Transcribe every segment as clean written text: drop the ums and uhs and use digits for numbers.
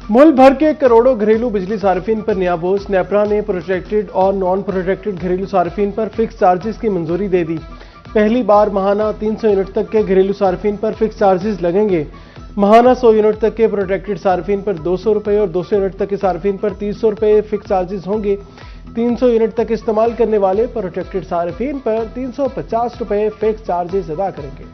मुल्क भर के करोड़ों घरेलू बिजली सार्फिन पर नया बोझ। नेपरा ने प्रोटेक्टेड और नॉन प्रोटेक्टेड घरेलू सार्फिन पर फिक्स चार्जेस की मंजूरी दे दी। पहली बार माहाना 300 यूनिट तक के घरेलू सार्फिन पर फिक्स चार्जेस लगेंगे। माहाना 100 यूनिट तक के प्रोटेक्टेड सार्फिन पर 200 रुपये और 200 यूनिट तक के सार्फिन पर 300 रुपये फिक्स चार्जेस होंगे। 300 यूनिट तक इस्तेमाल करने वाले प्रोटेक्टेड सार्फिन पर 350 रुपये फिक्स चार्जेस अदा करेंगे।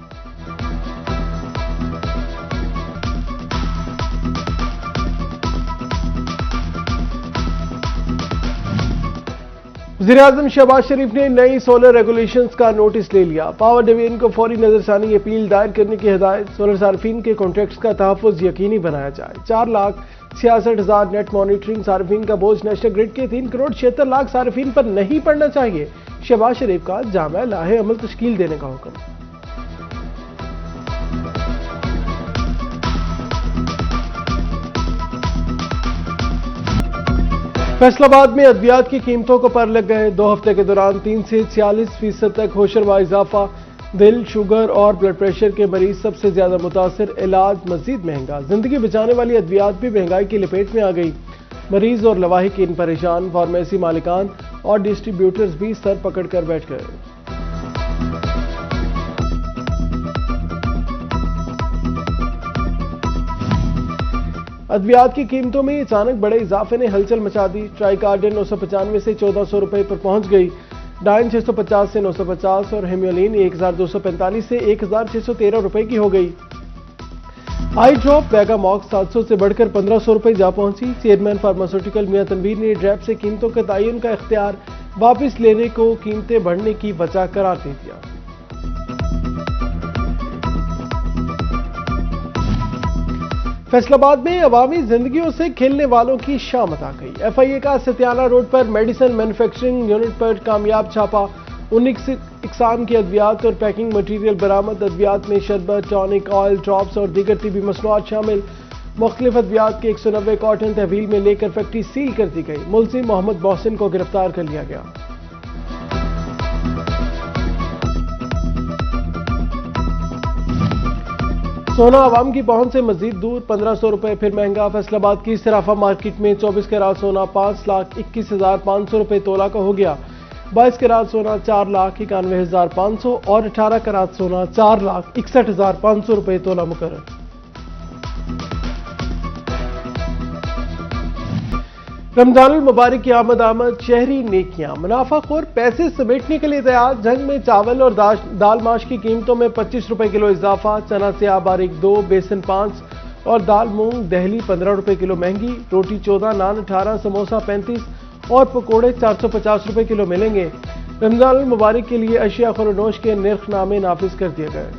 वज़ीर-ए-आज़म शहबाज शरीफ ने नई सोलर रेगुलेशंस का नोटिस ले लिया। पावर डिवीजन को फौरी नजरसानी अपील दायर करने की हिदायत। सोलर सार्फिन के कॉन्ट्रैक्ट्स का तहफ़्फ़ुज़ यकीनी बनाया जाए। 4,66,000 नेट मॉनिटरिंग सार्फिन का बोझ नेशनल ग्रिड के 3,76,00,000 सार्फिन पर नहीं पड़ना चाहिए। शहबाज शरीफ का जामा लाहे अमल तश्कील देने का हुक्म। फैसलाबाद में अद्वियात की कीमतों को पर लग गए। 2 हफ्ते के दौरान 3 से 46% तक होशरवा इजाफा। दिल, शुगर और ब्लड प्रेशर के मरीज सबसे ज्यादा मुतासर। इलाज मजीद महंगा। जिंदगी बचाने वाली अद्वियात भी महंगाई की लपेट में आ गई। मरीज और लवाहिकीन परेशान। फार्मेसी मालिकान और डिस्ट्रीब्यूटर्स भी सर पकड़ कर बैठ गए। अद्वियात की कीमतों में अचानक बड़े इजाफे ने हलचल मचा दी। ट्राइकार्डिन 995 से 1400 रुपए पर पहुंच गई। डाइन 650 से 950 और हेम्योलिन 1245 से 1613 रुपए की हो गई। आई ड्रॉप वेगामॉक्स 700 से बढ़कर 1500 रुपए जा पहुंची। चेयरमैन फार्मास्यूटिकल मियां तनवीर ने ड्रैप से कीमतों के तयन का इख्तियार वापस लेने को कीमतें बढ़ने की वजह करार दे दिया। फैसलाबाद में अवामी जिंदगियों से खेलने वालों की शामत आ गई। FIA का सत्याना रोड पर मेडिसिन मैन्युफैक्चरिंग यूनिट पर कामयाब छापा। 19 इकसाम की अद्वियात और पैकिंग मटीरियल बरामद। अद्वियात में शरबत, टॉनिक, ऑयल, ड्रॉप्स और दीगर तिबी मसनूआत शामिल। मुख्तलिफ अद्वियात के 190 कॉटन तहवील में लेकर फैक्ट्री सील कर दी गई। मुलजिम मोहम्मद मोहसिन को गिरफ्तार कर लिया गया। सोना आवाम की पहुंच से मजीद दूर। 1500 रुपए फिर महंगा। फैसलाबाद की सराफा मार्केट में 24 कैरात सोना 5,21,500 रुपए तोला का हो गया। 22 कैरात सोना 4,91,500 और 18 कैरात सोना 4,61,500 रुपए तोला मुकर्रर। रमजानुल मुबारक की आमद शहरी नेकियां। मुनाफाखोर पैसे समेटने के लिए तैयार। जंग में चावल और दाल माश की कीमतों में 25 रुपए किलो इजाफा। चना सेब बारीक 2, बेसन 5 और दाल मूंग दहली 15 रुपए किलो महंगी। रोटी 14, नान 18, समोसा 35 और पकौड़े 450 रुपए किलो मिलेंगे। रमजानुल मुबारक के लिए अशिया खुरनोश के निर्खनामे नाफिज कर दिए गए।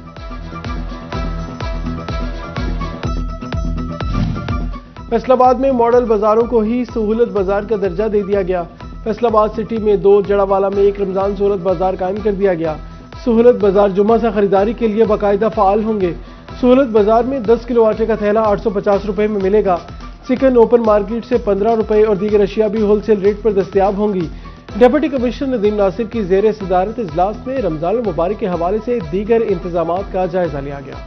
फैसलाबाद में मॉडल बाजारों को ही सहूलत बाजार का दर्जा दे दिया गया। फैसलाबाद सिटी में 2, जड़ावाला में 1 रमजान सहूलत बाजार कायम कर दिया गया। सहूलत बाजार जुम्मा से खरीदारी के लिए बाकायदा फाल होंगे। सहूलत बाजार में 10 किलो आटे का थैला 850 रुपए में मिलेगा। चिकन ओपन मार्केट से 15 रुपए और दीगर अशिया भी होलसेल रेट पर दस्तयाब होंगी। डिप्टी कमिश्नर नदीम नासिर की जेर सदारत इजलास में रमजान मुबारक के हवाले से दीगर इंतजामात का जायजा लिया गया।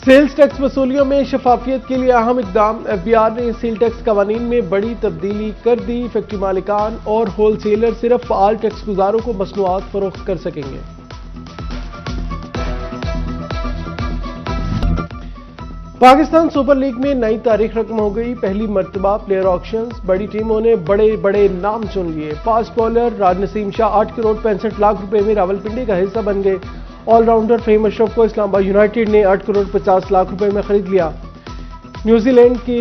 सेल्स टैक्स वसूलियों में शफाफियत के लिए अहम इकदाम। FBI ने सेल टैक्स कवानीन में बड़ी तब्दीली कर दी। फैक्ट्री मालिकान और होलसेलर सिर्फ फाल टैक्स गुजारों को मसनूआत फरोख्त कर सकेंगे। पाकिस्तान सुपर लीग में नई तारीख रकम हो गई। पहली मरतबा प्लेयर ऑक्शंस। बड़ी टीमों ने बड़े बड़े नाम चुन लिए। फास्ट बॉलर राज नसीम शाह 8 करोड़ 65 लाख रुपए में रावलपिंडी का हिस्सा बन गए। ऑलराउंडर फेम अशरफ को इस्लामाबाद यूनाइटेड ने 8 करोड़ 50 लाख रुपए में खरीद लिया। न्यूजीलैंड के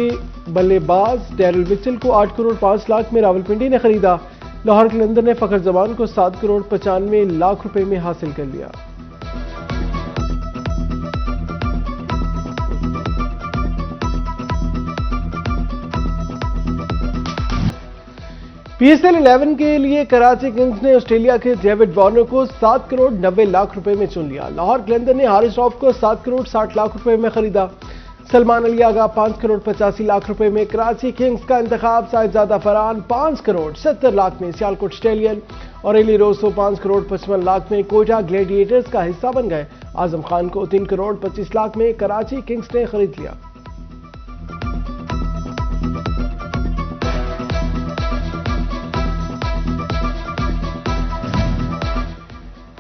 बल्लेबाज डैरिल मिचेल को 8 करोड़ 5 लाख में रावलपिंडी ने खरीदा। लाहौर कलंदर ने फखर जमान को 7 करोड़ 95 लाख रुपए में हासिल कर लिया। PSL 11 के लिए कराची किंग्स ने ऑस्ट्रेलिया के डेविड वार्नर को 7 करोड़ 90 लाख रुपए में चुन लिया। लाहौर कलंदर ने हारिस रऊफ को 7 करोड़ 60 लाख रुपए में खरीदा। सलमान अली आगा 5 करोड़ 85 लाख रुपए में कराची किंग्स का इंतखाब, साहिबजादा फरहान 5 करोड़ 70 लाख में सियालकोट स्टेलियन और एली रोसो 5 करोड़ 55 लाख में कोयटा ग्लैडिएटर्स का हिस्सा बन गए। आजम खान को 3 करोड़ 25 लाख में कराची किंग्स ने खरीद लिया।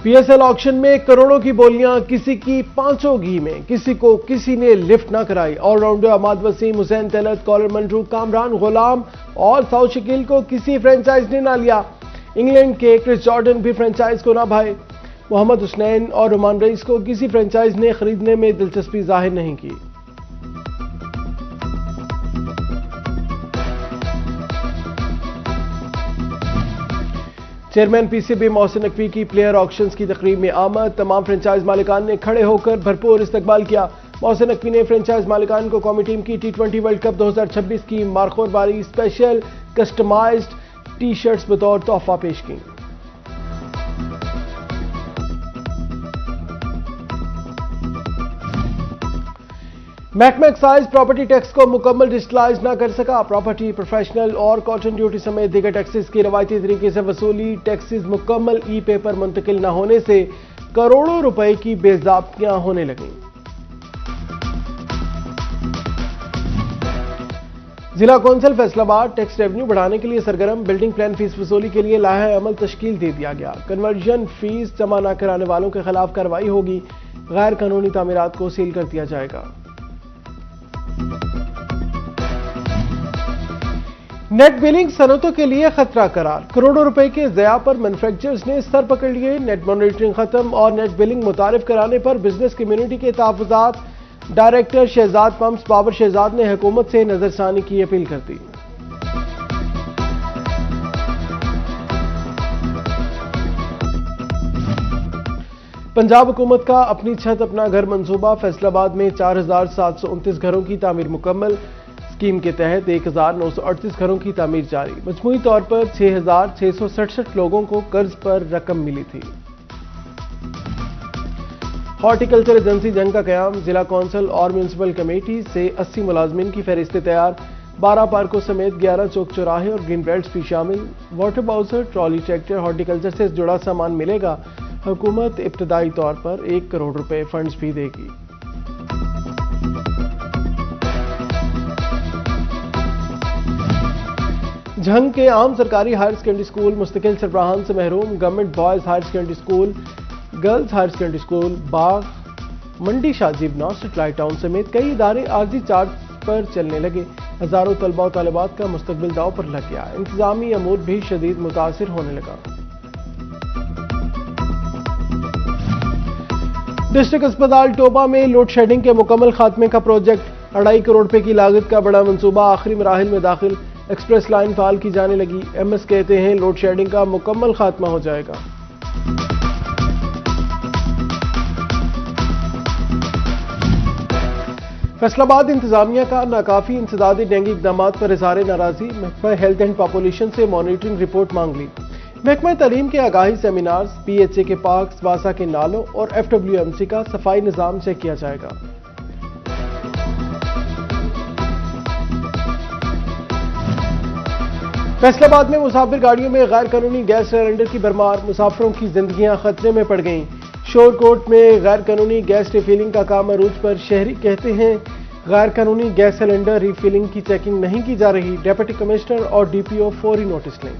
पीएसएल ऑक्शन में करोड़ों की बोलियां, किसी की पांचों घी में, किसी को किसी ने लिफ्ट ना कराई। ऑलराउंडर अहमद वसीम, हुसैन तलत, कॉलर मंजू, कामरान गुलाम और साउथ शकील को किसी फ्रेंचाइज ने ना लिया। इंग्लैंड के क्रिस जॉर्डन भी फ्रेंचाइज को ना भाए। मोहम्मद हुसनैन और रुमान रईस को किसी फ्रेंचाइज ने खरीदने में दिलचस्पी जाहिर नहीं की। चेयरमैन पीसीबी मोहसिन नकवी की प्लेयर ऑक्शंस की तकरीब में आमद। तमाम फ्रेंचाइज मालिकान ने खड़े होकर भरपूर इस्तकबाल किया। मोहसिन नकवी ने फ्रेंचाइज मालिकान को कौमी टीम की T20 वर्ल्ड कप 2026 की मारखोर बारी स्पेशल कस्टमाइज्ड टी शर्ट्स बतौर तोहफा पेश की। महकमा एक्साइज प्रॉपर्टी टैक्स को मुकम्मल डिजिटलाइज न कर सका। प्रॉपर्टी, प्रोफेशनल और कॉटन ड्यूटी समेत दीगर टैक्सेस की रवायती तरीके से वसूली, टैक्सेस मुकम्मल ई पेपर मुंतकिल न होने से करोड़ों रुपए की बेज़ाब्तियां होने लगीं। जिला कौंसिल फैसलाबाद टैक्स रेवेन्यू बढ़ाने के लिए सरगर्म। बिल्डिंग प्लान फीस वसूली के लिए लाहे अमल तश्कील दे दिया गया। कन्वर्जन फीस जमा न कराने वालों के खिलाफ कार्रवाई होगी। गैर कानूनी तामीरात को सील कर दिया जाएगा। नेट बिलिंग सनतों के लिए खतरा करार। करोड़ों रुपए के ज़या पर मैन्युफैक्चरर्स ने सर पकड़ लिए। नेट मॉनिटरिंग खत्म और नेट बिलिंग मुतारिफ कराने पर बिजनेस कम्युनिटी के तहफ़्फ़ुज़ात। डायरेक्टर शहजाद पंप्स बाबर शहजाद ने हुकूमत से नजरसानी की अपील कर दी। पंजाब हुकूमत का अपनी छत अपना घर मंसूबा। फैसलाबाद में 4729 घरों की तामीर मुकम्मल। स्कीम के तहत 1938 घरों की तामीर जारी। मजमूई तौर पर 6667 लोगों को कर्ज पर रकम मिली थी। हॉर्टिकल्चर एजेंसी जंग का कयाम। जिला कौंसिल और म्यूनसिपल कमेटी से 80 मुलाजमीन की फहरिस्तें तैयार। 12 पार्कों समेत 11 चौक चौराहे और ग्रीन बेल्ट्स भी शामिल। Water bouncer, trolley, tractor, horticulture से जुड़ा सामान मिलेगा। हुकूमत इब्तदाई तौर पर 1 करोड़ रुपए फंड्स भी देगी। झंग के आम सरकारी हायर सेकेंडरी स्कूल मुस्तकिल सरबराहान से महरूम। Government boys higher secondary school, girls higher secondary school, बाग, मंडी शाजीब, सेटेलाइट टाउन समेत कई इदारे आर्जी चार्ज पर चलने लगे। हजारों तलबा और तालिबात का मुस्तकबिल दाव पर लग गया। इंतजामी अमूर भी शदीद मुतासिर होने लगा। डिस्ट्रिक्ट अस्पताल टोबा में लोड शेडिंग के मुकम्मल खात्मे का प्रोजेक्ट। 2.5 करोड़ रुपए की लागत का बड़ा मंसूबा आखिरी मराहिल में दाखिल। एक्सप्रेस लाइन फाल की जाने लगी। एमएस कहते हैं लोड शेडिंग का मुकम्मल खात्मा हो जाएगा। फैसलाबाद इंतजामिया का नाकाफी इंसदादी डेंगू इकदाम पर इज़हार नाराजगी। महकमा हेल्थ एंड पॉपुलेशन से मॉनिटरिंग रिपोर्ट मांग ली। महकमा तालीम के आगाही सेमिनार्स, पीएचए के पार्क्स, वासा के नालों और एफडब्ल्यूएमसी का सफाई निज़ाम चेक किया जाएगा। फैसलाबाद में मुसाफिर गाड़ियों में गैर कानूनी गैस सिलेंडर की भरमार। मुसाफिरों की जिंदगियां खतरे में पड़ गईं। शोरकोट में गैर कानूनी गैस रिफिलिंग का काम अरूज पर। शहरी कहते हैं गैर कानूनी गैस सिलेंडर रिफिलिंग की चेकिंग नहीं की जा रही। डिप्टी कमिश्नर और डीपीओ फौरी नोटिस लें।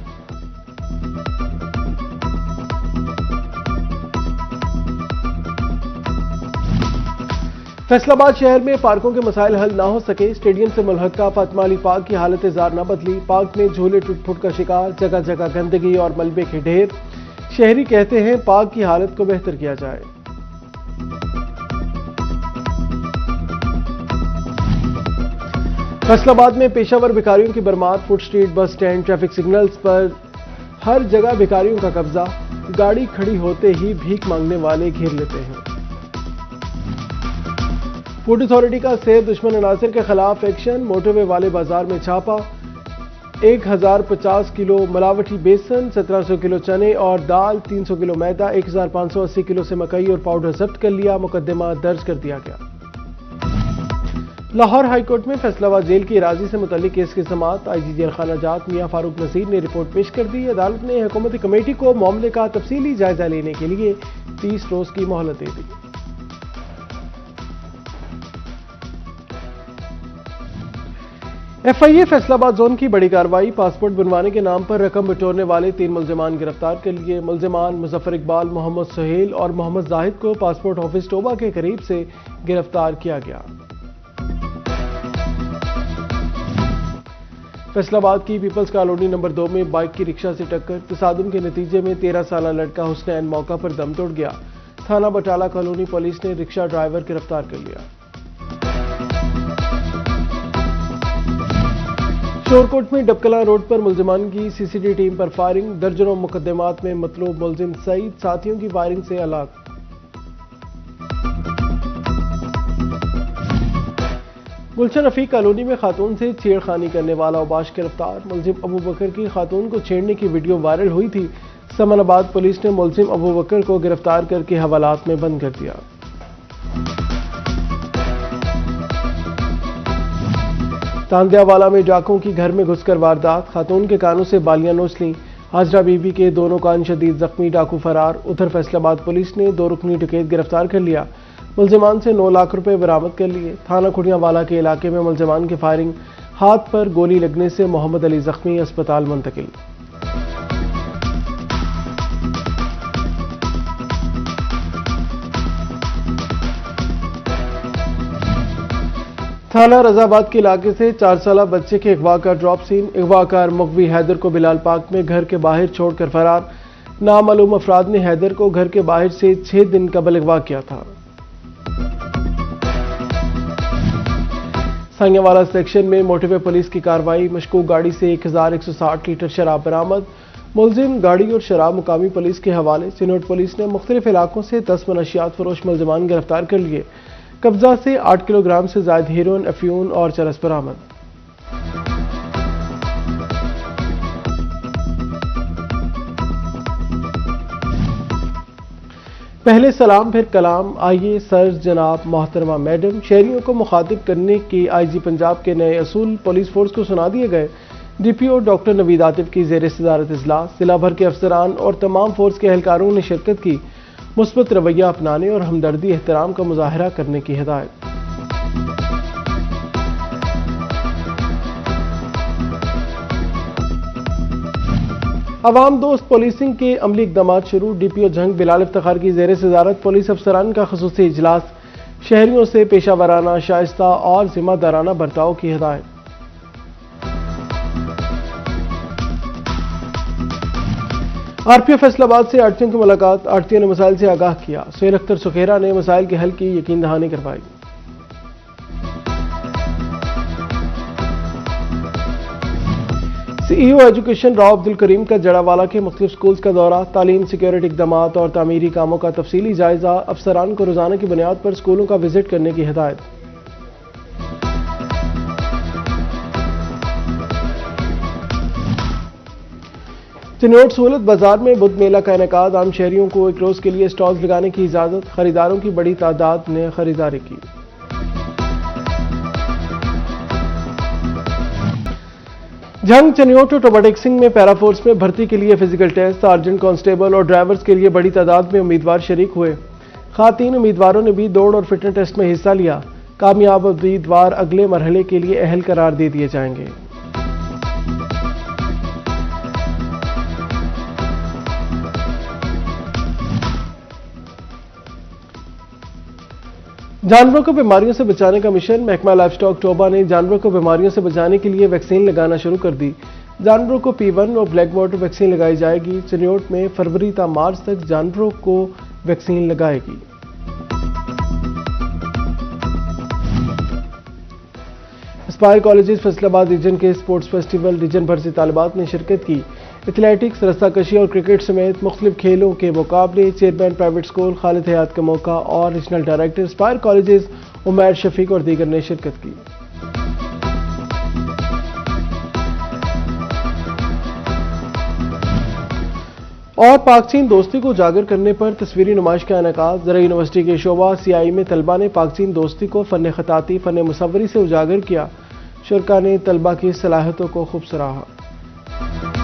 फैसलाबाद शहर में पार्कों के मसाइल हल ना हो सके। स्टेडियम से मुल्हका फातिमा अली पार्क की हालत जार न बदली। पार्क में झूले टूट फुट का शिकार, जगह जगह गंदगी और मलबे के ढेर। शहरी कहते हैं पार्क की हालत को बेहतर किया जाए। फैसलाबाद में पेशावर भिखारियों की बरमात। Foot street, bus stand, traffic signals पर हर जगह भिखारियों का कब्जा। गाड़ी खड़ी होते ही भीख मांगने वाले घेर लेते हैं। फूड अथॉरिटी का सेब दुश्मन अनासिर के खिलाफ एक्शन। मोटरवे वाले बाजार में छापा। 1050 किलो मिलावटी बेसन, 1700 किलो चने और दाल, 300 किलो मैदा, 1580 किलो से मकई और पाउडर जब्त कर लिया। मुकदमा दर्ज कर दिया गया। लाहौर हाईकोर्ट में फैसलाबाद जेल की इराजी से मुतल्लिक केस की समाअत आईजी जेल खाना जात मियां फारूक नसीर ने रिपोर्ट पेश कर दी। अदालत ने हुकूमती कमेटी को मामले का तफसीली जायजा लेने के लिए 30 रोज की मोहलत दे दी। FIA फैसलाबाद जोन की बड़ी कार्रवाई, पासपोर्ट बनवाने के नाम पर रकम बटोरने वाले 3 मुलजमान गिरफ्तार कर लिए। मुलजमान मुजफ्फर इकबाल, मोहम्मद सुहेल और मोहम्मद जाहिद को पासपोर्ट ऑफिस टोबा के करीब से गिरफ्तार किया गया। फैसलाबाद की पीपल्स कॉलोनी नंबर 2 में बाइक की रिक्शा से टक्कर, तसादुम के नतीजे में 13 साल लड़का हुसनैन मौका पर दम तोड़ गया। थाना बटाला कॉलोनी पुलिस ने रिक्शा ड्राइवर गिरफ्तार कर लिया। शोरकोट में डबकला रोड पर मुलजमान की CCD टीम पर फायरिंग, दर्जनों मुकदमात में मतलूब मुलजिम सईद साथियों की फायरिंग से हलाक। गुलशन रफीक कॉलोनी में खातून से छेड़खानी करने वाला उबाश गिरफ्तार, मुलजिम अबू बकर की खातून को छेड़ने की वीडियो वायरल हुई थी। समनाबाद पुलिस ने मुलजिम अबू बकर को गिरफ्तार करके हवालात में बंद कर दिया। तांदियावाला में डाकुओं की घर में घुसकर वारदात, खातून के कानों से बालियां नोच लीं। हाजरा बीबी के दोनों कान शदीद जख्मी, डाकू फरार। उधर फैसलाबाद पुलिस ने 2 रुकनी डकैत गिरफ्तार कर लिया। मुलजमान से 9 लाख रुपए बरामद कर लिए। थाना खुड़ियावाला के इलाके में मुलजमान की फायरिंग, हाथ पर गोली लगने से मोहम्मद अली जख्मी, अस्पताल मुंतकिल। थाना रजाबाद के इलाके से 4 साल बच्चे के अगवा का ड्रॉप सीन, अगवाकार मुकवी हैदर को बिलाल पार्क में घर के बाहर छोड़कर फरार। नामालूम अफराद ने हैदर को घर के बाहर से 6 दिन कबल अगवा किया था। सांगेवाला सेक्शन में मोटिवे पुलिस की कार्रवाई, मशकूक गाड़ी से 1160 लीटर शराब बरामद। मुलजिम, गाड़ी और शराब मुकामी पुलिस के हवाले। चिनोट पुलिस ने मुख्तलिफ इलाकों से 10 मनशियात फरोश मुलजमान गिरफ्तार कर लिए। कब्जा से 8 किलोग्राम से ज्यादा हेरोइन, अफ्यून और चरस बरामद। पहले सलाम फिर कलाम, आइए सर, जनाब, मोहतरमा, मैडम, शहरियों को मुखातिब करने के IG पंजाब के नए असूल पुलिस फोर्स को सुना दिए गए। DPO डॉक्टर नवीद आतिफ की ज़ेर सदारत इजलास, जिला भर के अफसरान और तमाम फोर्स के एहलकारों ने शिरकत की। मुस्बत रवैया अपनाने और हमदर्दी एहतराम का मुजाहरा करने की हिदायत। अवाम दोस्त पुलिसिंग के अमली इकदाम शुरू, DPO जंग बिलाल इफ्तिखार की ज़ेर सदारत पुलिस अफसरान का खुसूसी इजलास, शहरियों से पेशावराना, शाइस्ता और जिम्मेदाराना बर्ताव की हिदायत। RPO फैसलाबाद से आड़तियों की मुलाकात, आड़तियों ने मसाइल से आगाह किया। सुहेल अख्तर सुखेरा ने मसाइल के हल की यकीन दहानी करवाई। CEO एजुकेशन राव अब्दुल करीम का जड़ावाला के मुख्तलिफ स्कूल्स का दौरा, तालीम, सिक्योरिटी इक़दामात और तामीरी कामों का तफसीली जायजा, अफसरान को रोजाना की बुनियाद पर स्कूलों का विजिट करने की हिदायत। चिनोट सहूलत बाजार में बुध मेला का इनेकाद, आम शहरियों को 1 रोज के लिए स्टॉल्स लगाने की इजाजत, खरीदारों की बड़ी तादाद ने खरीदारी की। जंग चनियोट और टोबाटेक्सिंग में पैराफोर्स में भर्ती के लिए फिजिकल टेस्ट, सार्जेंट, कांस्टेबल और ड्राइवर्स के लिए बड़ी तादाद में उम्मीदवार शरीक हुए। खातीन उम्मीदवारों ने भी दौड़ और फिटनेस टेस्ट में हिस्सा लिया। कामयाब उम्मीदवार अगले मरहले के लिए अहल करार दे दिए जाएंगे। जानवरों को बीमारियों से बचाने का मिशन, महकमा लाइफ स्टॉक टोबा ने जानवरों को बीमारियों से बचाने के लिए वैक्सीन लगाना शुरू कर दी। जानवरों को P1 और ब्लैक वाटर वैक्सीन लगाई जाएगी। चिन्योट में फरवरी ता मार्च तक जानवरों को वैक्सीन लगाएगी। एस्पायर कॉलेजेस फैसलाबाद रीजन के स्पोर्ट्स फेस्टिवल, रीजन भर से तालिबात ने शिरकत की। एथलेटिक्स, रस्साकशी और क्रिकेट समेत मुख्तलिफ खेलों के मुकाबले। Chairman private school Khalid Hayat का मौका और regional director Aspire colleges Umair Shafiq और दीगर ने शिरकत की। और पाक चीन दोस्ती को उजागर करने पर तस्वीरी नुमाइश का इनेकाद। ज़रा यूनिवर्सिटी के शोबा CI में तलबा ने पाक चीन दोस्ती को फ़न खताती फ़न मुसव्वरी से उजागर किया। शुरका ने तलबा की सलाहियतों को खूब सराहा।